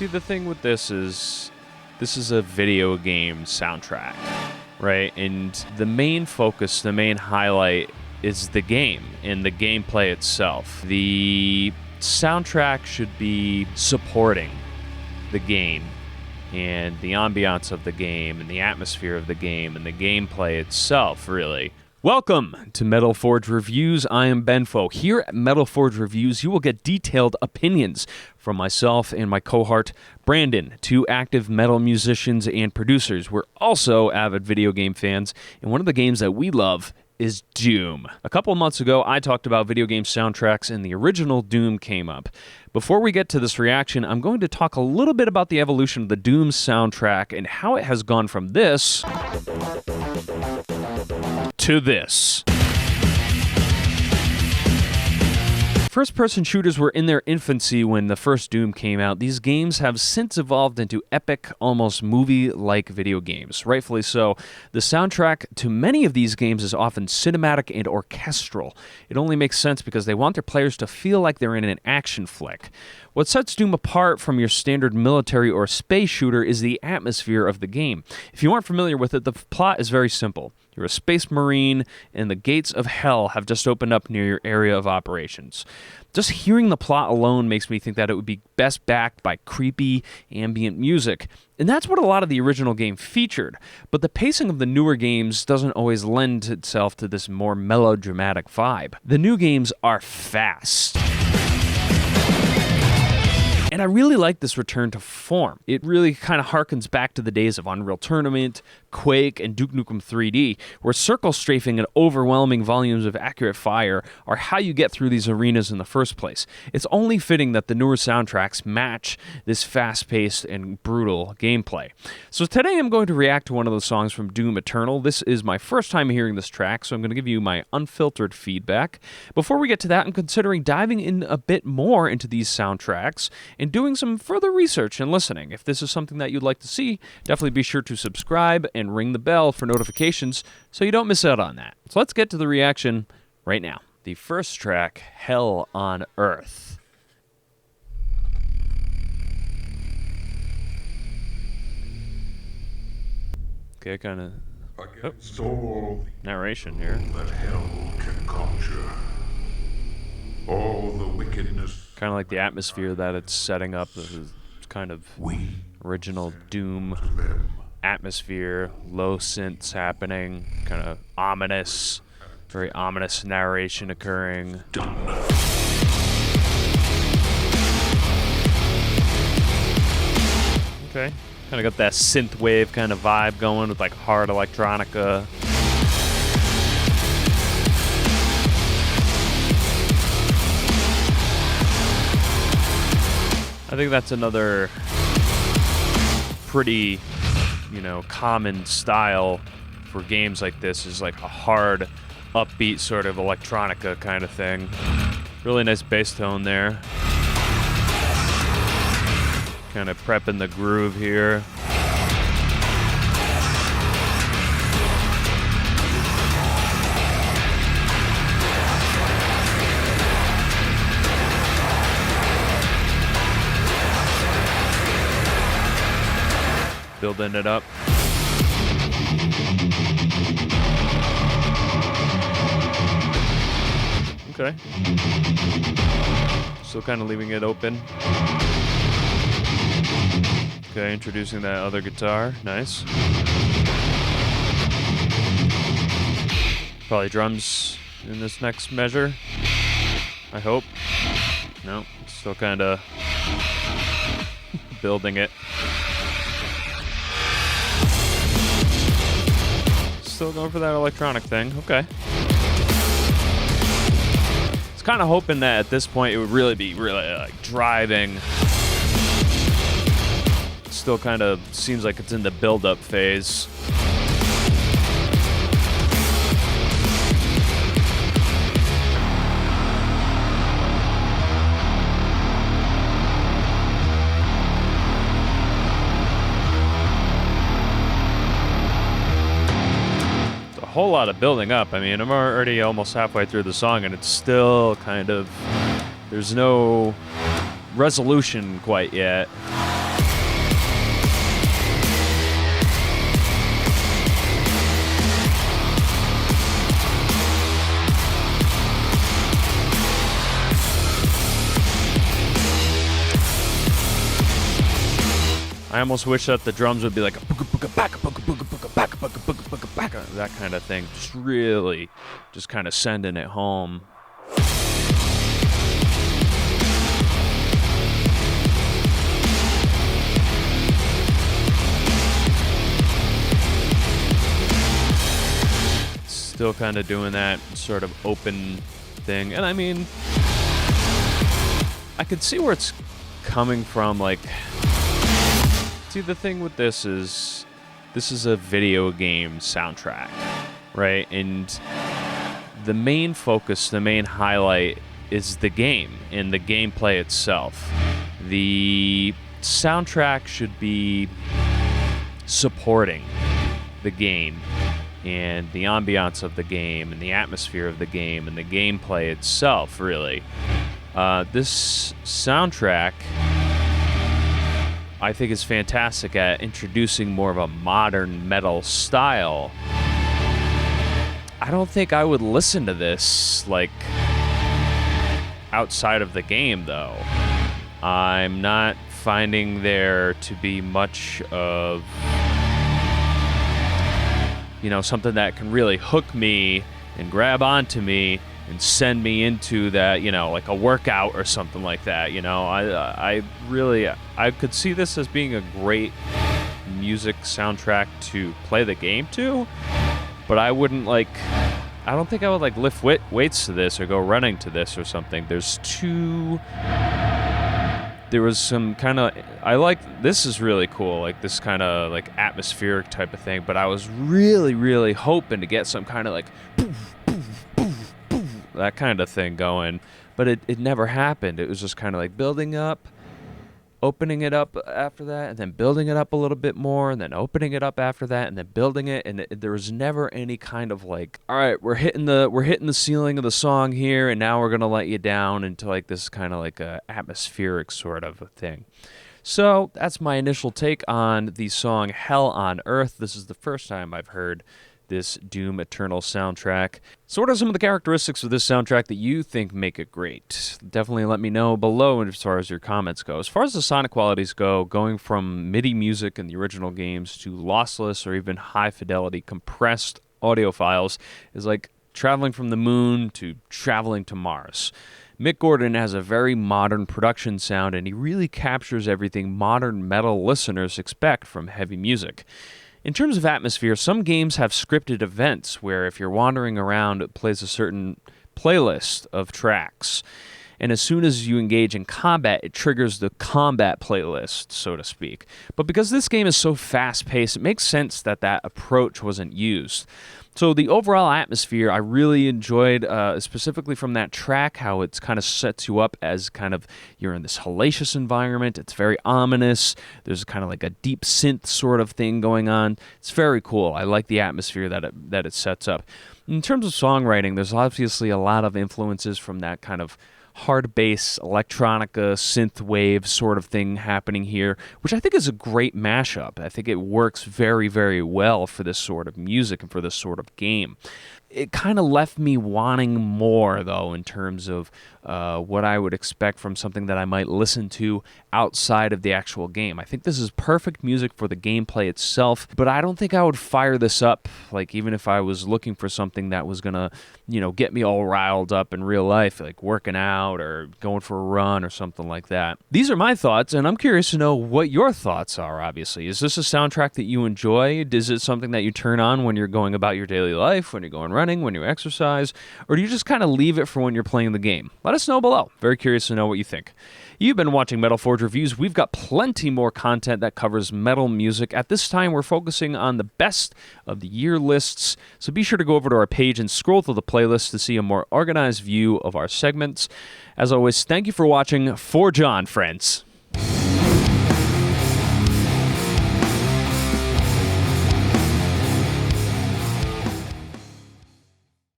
See, the thing with this is a video game soundtrack, right? And the main focus, the main highlight is the game and the gameplay itself. The soundtrack should be supporting the game and the ambiance of the game and the atmosphere of the game and the gameplay itself, really. Welcome to Metal Forge Reviews. I am Benfo. Here at Metal Forge Reviews, you will get detailed opinions from myself and my cohort, Brandon, two active metal musicians and producers. We're also avid video game fans, and one of the games that we love is Doom. A couple of months ago, I talked about video game soundtracks, and the original Doom came up. Before we get to this reaction, I'm going to talk a little bit about the evolution of the Doom soundtrack and how it has gone from this to this. First-person shooters were in their infancy when the first Doom came out. These games have since evolved into epic, almost movie-like video games. Rightfully so. The soundtrack to many of these games is often cinematic and orchestral. It only makes sense because they want their players to feel like they're in an action flick. What sets Doom apart from your standard military or space shooter is the atmosphere of the game. If you aren't familiar with it, the plot is very simple. You're a space marine, and the gates of hell have just opened up near your area of operations. Just hearing the plot alone makes me think that it would be best backed by creepy, ambient music. And that's what a lot of the original game featured. But the pacing of the newer games doesn't always lend itself to this more melodramatic vibe. The new games are fast. And I really like this return to form. It really kind of harkens back to the days of Unreal Tournament, Quake, and Duke Nukem 3D, where circle strafing and overwhelming volumes of accurate fire are how you get through these arenas in the first place. It's only fitting that the newer soundtracks match this fast-paced and brutal gameplay. So today I'm going to react to one of the songs from Doom Eternal. This is my first time hearing this track, so I'm going to give you my unfiltered feedback. Before we get to that, I'm considering diving in a bit more into these soundtracks and doing some further research and listening. If this is something that you'd like to see, definitely be sure to subscribe and ring the bell for notifications so you don't miss out on that. So let's get to the reaction right now. The first track, Hell on Earth. Okay, kind of narration here. That hell can conjure. All the wickedness. Kind of like the atmosphere that it's setting up. This is kind of original Doom atmosphere, low synths happening, kind of ominous, very ominous narration occurring. Okay, kind of got that synth wave kind of vibe going with like hard electronica. I think that's another pretty, common style for games like this, is like a hard, upbeat sort of electronica kind of thing. Really nice bass tone there. Kind of prepping the groove here. Building it up. Okay. Still kind of leaving it open. Okay, introducing that other guitar. Nice. Probably drums in this next measure, I hope. No, still kind of building it. Still going for that electronic thing. Okay. It's kind of hoping that at this point it would really be like driving. Still kind of seems like it's in the build-up phase. Whole lot of building up. I mean, I'm already almost halfway through the song and it's still kind of, there's no resolution quite yet. I almost wish that the drums would be like that kind of thing. Just really, just kind of sending it home. Still kind of doing that sort of open thing. And I mean, I could see where it's coming from. Like, see, the thing with this is a video game soundtrack, right? And the main focus, the main highlight is the game and the gameplay itself. The soundtrack should be supporting the game and the ambiance of the game and the atmosphere of the game and the gameplay itself, really. This soundtrack, I think, is fantastic at introducing more of a modern metal style. I don't think I would listen to this, like, outside of the game, though. I'm not finding there to be much of, you know, something that can really hook me and grab onto me and send me into that, you know, like a workout or something like that. You know, I could see this as being a great music soundtrack to play the game to, but I wouldn't I don't think I would like lift weights to this or go running to this or something. There was some kind of, this is really cool, like this kind of like atmospheric type of thing, but I was really, really hoping to get some kind of like poof, poof, poof, poof, that kind of thing going, but it never happened. It was just kind of like building up, opening it up after that, and then building it up a little bit more, and then opening it up after that, and then building it, and there was never any kind of like, all right, we're hitting the ceiling of the song here, and now we're gonna let you down into like this kind of like a atmospheric sort of a thing. So that's my initial take on the song Hell on Earth. This is the first time I've heard this Doom Eternal soundtrack. So what are some of the characteristics of this soundtrack that you think make it great? Definitely let me know below as far as your comments go. As far as the sonic qualities go, going from MIDI music in the original games to lossless or even high-fidelity compressed audio files is like traveling from the moon to traveling to Mars. Mick Gordon has a very modern production sound, and he really captures everything modern metal listeners expect from heavy music. In terms of atmosphere, some games have scripted events where if you're wandering around, it plays a certain playlist of tracks. And as soon as you engage in combat, it triggers the combat playlist, so to speak. But because this game is so fast-paced, it makes sense that that approach wasn't used. So the overall atmosphere, I really enjoyed, specifically from that track, how it kind of sets you up as kind of you're in this hellacious environment. It's very ominous. There's kind of like a deep synth sort of thing going on. It's very cool. I like the atmosphere that it sets up. In terms of songwriting, there's obviously a lot of influences from that kind of hard bass, electronica, synth wave sort of thing happening here, which I think is a great mashup. I think it works very, very well for this sort of music and for this sort of game. It kind of left me wanting more, though, in terms of what I would expect from something that I might listen to outside of the actual game. I think this is perfect music for the gameplay itself, but I don't think I would fire this up, like, even if I was looking for something that was going to, you know, get me all riled up in real life, like working out or going for a run or something like that. These are my thoughts, and I'm curious to know what your thoughts are, obviously. Is this a soundtrack that you enjoy? Is it something that you turn on when you're going about your daily life, when you're going running, when you exercise, or do you just kind of leave it for when you're playing the game? Let us know below. Very curious to know what you think. You've been watching Metal Forge Reviews. We've got plenty more content that covers metal music. At this time, we're focusing on the best of the year lists, so be sure to go over to our page and scroll through the playlist to see a more organized view of our segments. As always, thank you for watching. Forge on, friends.